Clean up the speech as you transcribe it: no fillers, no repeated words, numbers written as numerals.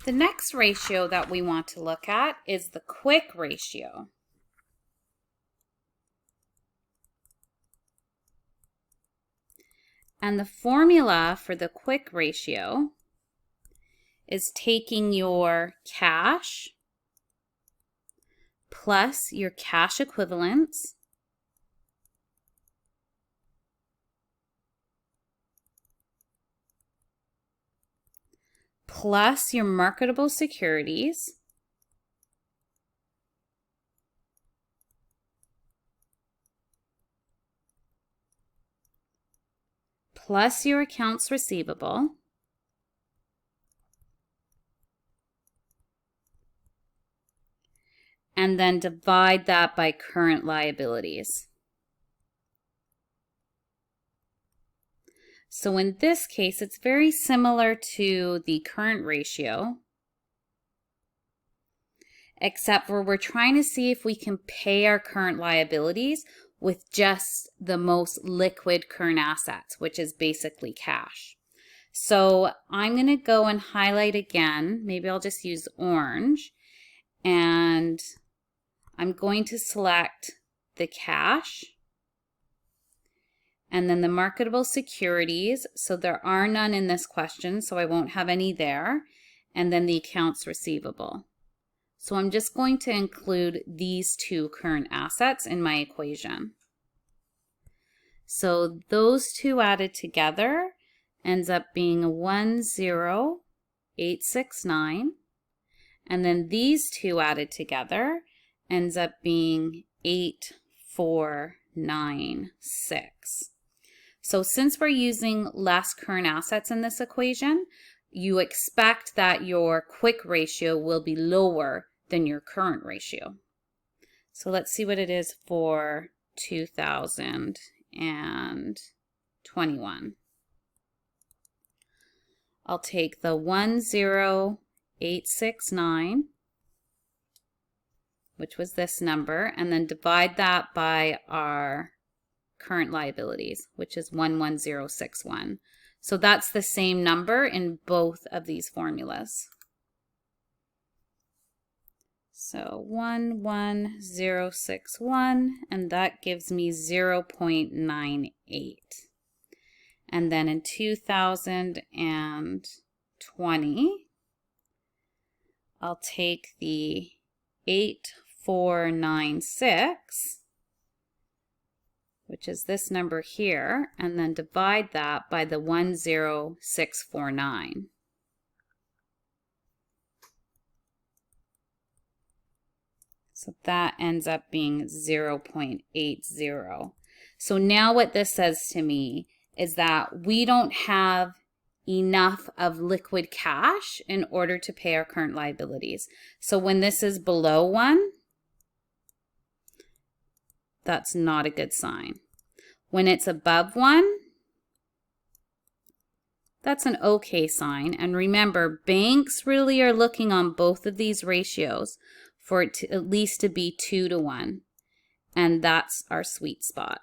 The next ratio that we want to look at is the quick ratio. And the formula for the quick ratio is taking your cash plus your cash equivalents plus your marketable securities plus your accounts receivable and then divide that by current liabilities. So in this case, it's very similar to the current ratio, except where we're trying to see if we can pay our current liabilities with just the most liquid current assets, which is basically cash. So I'm going to go and highlight again. Maybe I'll just use orange. And I'm going to select the cash and then the marketable securities. So there are none in this question, so I won't have any there. And then the accounts receivable. So I'm just going to include these two current assets in my equation. So those two added together ends up being 10869. And then these two added together ends up being 8496. So since we're using less current assets in this equation, you expect that your quick ratio will be lower than your current ratio. So let's see what it is for 2021. I'll take the 10869, which was this number, and then divide that by our current liabilities, which is 11061. So that's the same number in both of these formulas. So 11061, and that gives me 0.98. And then in 2020, I'll take the 8496, which is this number here, and then divide that by the 10649. So that ends up being 0.80. So now what this says to me is that we don't have enough of liquid cash in order to pay our current liabilities. So when this is below 1, that's not a good sign. When it's above 1, that's an okay sign. And remember, banks really are looking on both of these ratios for it to at least to be 2 to 1. And that's our sweet spot.